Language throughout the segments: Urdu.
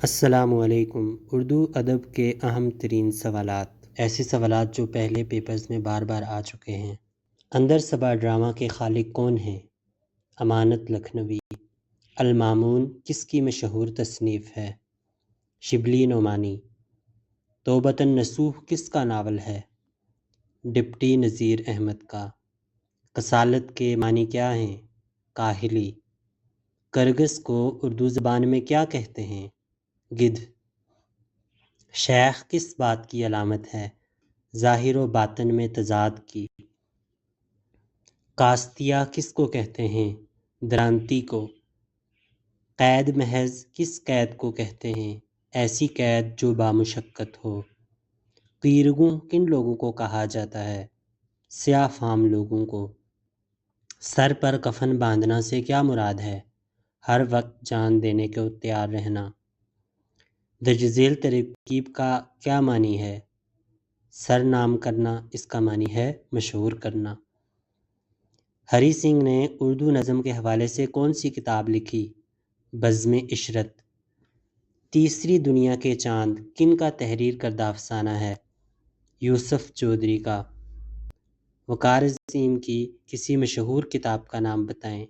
السلام علیکم۔ اردو ادب کے اہم ترین سوالات، ایسے سوالات جو پہلے پیپرز میں بار بار آ چکے ہیں۔ اندر صبا ڈرامہ کے خالق کون ہیں؟ امانت لکھنوی۔ المامون کس کی مشہور تصنیف ہے؟ شبلی نعمانی۔ توبۃ النصوح کس کا ناول ہے؟ ڈپٹی نذیر احمد کا۔ کسالت کے معنی کیا ہیں؟ کاہلی۔ کرگس کو اردو زبان میں کیا کہتے ہیں؟ گدھ۔ شیخ کس بات کی علامت ہے؟ ظاہر و باطن میں تضاد کی۔ کاستیہ کس کو کہتے ہیں؟ درانتی کو۔ قید محض کس قید کو کہتے ہیں؟ ایسی قید جو بامشقت ہو۔ قیرگوں کن لوگوں کو کہا جاتا ہے؟ سیاہ فام لوگوں کو۔ سر پر کفن باندھنا سے کیا مراد ہے؟ ہر وقت جان دینے کو تیار رہنا۔ درج ذیل ترکیب کا کیا معنی ہے؟ سر نام کرنا، اس کا معنی ہے مشہور کرنا۔ ہری سنگھ نے اردو نظم کے حوالے سے کون سی کتاب لکھی؟ بزم عشرت۔ تیسری دنیا کے چاند کن کا تحریر کردہ افسانہ ہے؟ یوسف چودھری کا۔ وقار عظیم کی کسی مشہور کتاب کا نام بتائیں۔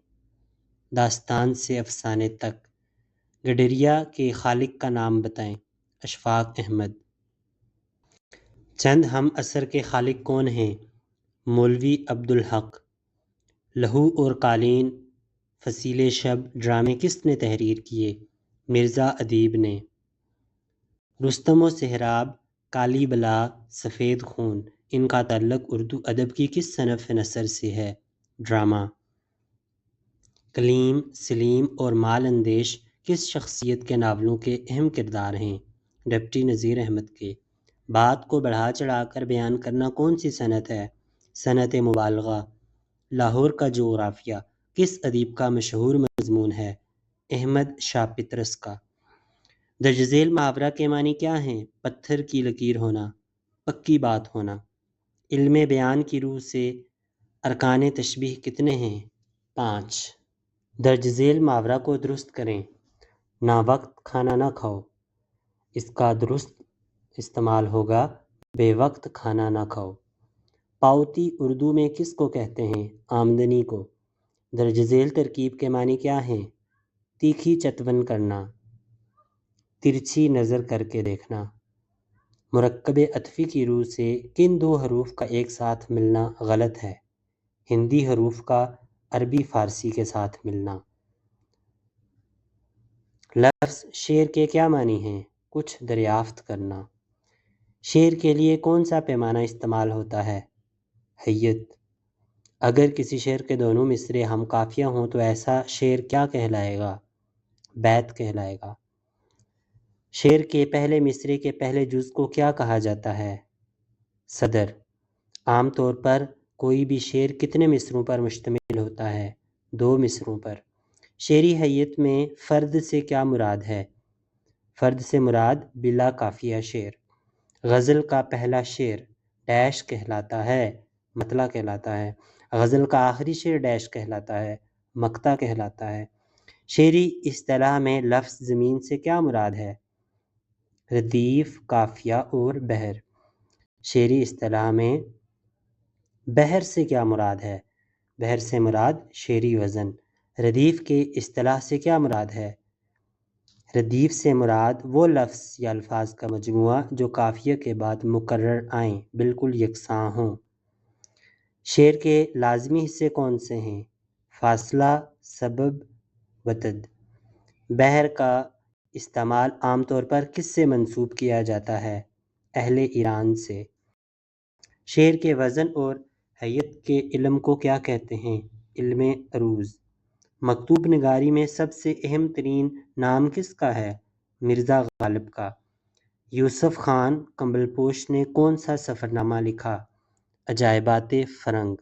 داستان سے افسانے تک۔ گڈریا کے خالق کا نام بتائیں۔ اشفاق احمد۔ چند ہم عصر کے خالق کون ہیں؟ مولوی عبدالحق۔ لہو اور قالین، فصیل شب ڈرامے کس نے تحریر کیے؟ مرزا ادیب نے۔ رستم و سہراب، کالی بلا، سفید خون، ان کا تعلق اردو ادب کی کس صنف نثر سے ہے؟ ڈرامہ۔ کلیم، سلیم اور مال اندیش کس شخصیت کے ناولوں کے اہم کردار ہیں؟ ڈپٹی نذیر احمد کے۔ بات کو بڑھا چڑھا کر بیان کرنا کون سی صنعت ہے؟ صنعت مبالغہ۔ لاہور کا جغرافیہ کس ادیب کا مشہور مضمون ہے؟ احمد شاہ پطرس کا۔ درج ذیل محاورہ کے معنی کیا ہیں؟ پتھر کی لکیر ہونا، پکی بات ہونا۔ علم بیان کی روح سے ارکان تشبیہ کتنے ہیں؟ 5۔ درج ذیل محاورہ کو درست کریں۔ نا وقت کھانا نہ کھاؤ، اس کا درست استعمال ہوگا بے وقت کھانا نہ کھاؤ۔ پاؤتی اردو میں کس کو کہتے ہیں؟ آمدنی کو۔ درج ذیل ترکیب کے معنی کیا ہیں؟ تیکھی چتون کرنا، ترچھی نظر کر کے دیکھنا۔ مرکب عطفی کی روح سے کن دو حروف کا ایک ساتھ ملنا غلط ہے؟ ہندی حروف کا عربی فارسی کے ساتھ ملنا۔ لفظ شعر کے کیا معنی ہیں؟ کچھ دریافت کرنا۔ شعر کے لیے کون سا پیمانہ استعمال ہوتا ہے؟ حیت۔ اگر کسی شعر کے دونوں مصرے ہم قافیہ ہوں تو ایسا شعر کیا کہلائے گا؟ بیت کہلائے گا۔ شعر کے پہلے مصرے کے پہلے جز کو کیا کہا جاتا ہے؟ صدر۔ عام طور پر کوئی بھی شعر کتنے مصروں پر مشتمل ہوتا ہے؟ 2 مصروں پر۔ شعری حیت میں فرد سے کیا مراد ہے؟ فرد سے مراد بلا قافیہ شعر۔ غزل کا پہلا شعر ڈیش کہلاتا ہے، مطلع کہلاتا ہے۔ غزل کا آخری شعر ڈیش کہلاتا ہے، مقطع کہلاتا ہے۔ شعری اصطلاح میں لفظ زمین سے کیا مراد ہے؟ ردیف، قافیہ اور بحر۔ شعری اصطلاح میں بحر سے کیا مراد ہے؟ بحر سے مراد شعری وزن۔ ردیف کے اصطلاح سے کیا مراد ہے؟ ردیف سے مراد وہ لفظ یا الفاظ کا مجموعہ جو قافیہ کے بعد مکرر آئیں، بالکل یکساں ہوں۔ شعر کے لازمی حصے کون سے ہیں؟ فاصلہ، سبب، وتد۔ بحر کا استعمال عام طور پر کس سے منسوب کیا جاتا ہے؟ اہل ایران سے۔ شعر کے وزن اور حیت کے علم کو کیا کہتے ہیں؟ علم عروض۔ مکتوب نگاری میں سب سے اہم ترین نام کس کا ہے؟ مرزا غالب کا۔ یوسف خان کمبل پوش نے کون سا سفر نامہ لکھا؟ عجائبات فرنگ۔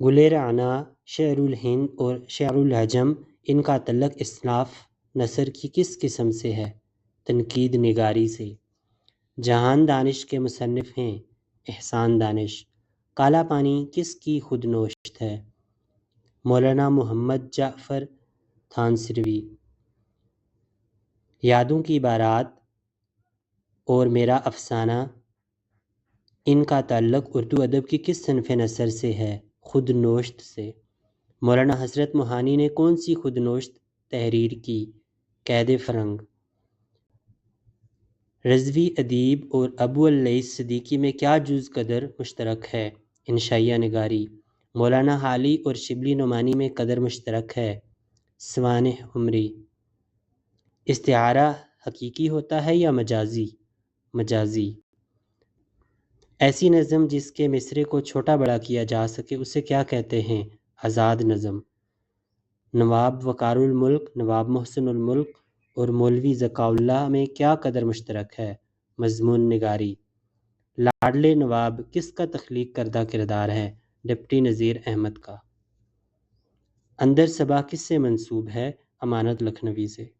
گل رعنا، شعر الہند اور شعر العجم، ان کا تعلق اصناف نثر کی کس قسم سے ہے؟ تنقید نگاری سے۔ جہان دانش کے مصنف ہیں احسان دانش۔ کالا پانی کس کی خود نوشت ہے؟ مولانا محمد جعفر تھانسروی۔ یادوں کی بارات اور میرا افسانہ، ان کا تعلق اردو ادب کی کس صنف نثر سے ہے؟ خود نوشت سے۔ مولانا حضرت موہانی نے کون سی خود نوشت تحریر کی؟ قید فرنگ۔ رضوی ادیب اور ابو اللیث صدیقی میں کیا جز قدر مشترک ہے؟ انشائیہ نگاری۔ مولانا حالی اور شبلی نعمانی میں قدر مشترک ہے؟ سوانح عمری۔ استعارہ حقیقی ہوتا ہے یا مجازی؟ مجازی۔ ایسی نظم جس کے مصرے کو چھوٹا بڑا کیا جا سکے اسے کیا کہتے ہیں؟ آزاد نظم۔ نواب وقار الملک، نواب محسن الملک اور مولوی ذکاء اللہ میں کیا قدر مشترک ہے؟ مضمون نگاری۔ لاڈلے نواب کس کا تخلیق کردہ کردار ہے؟ ڈپٹی نذیر احمد کا۔ اندر صبا کس سے منسوب ہے؟ امانت لکھنوی سے۔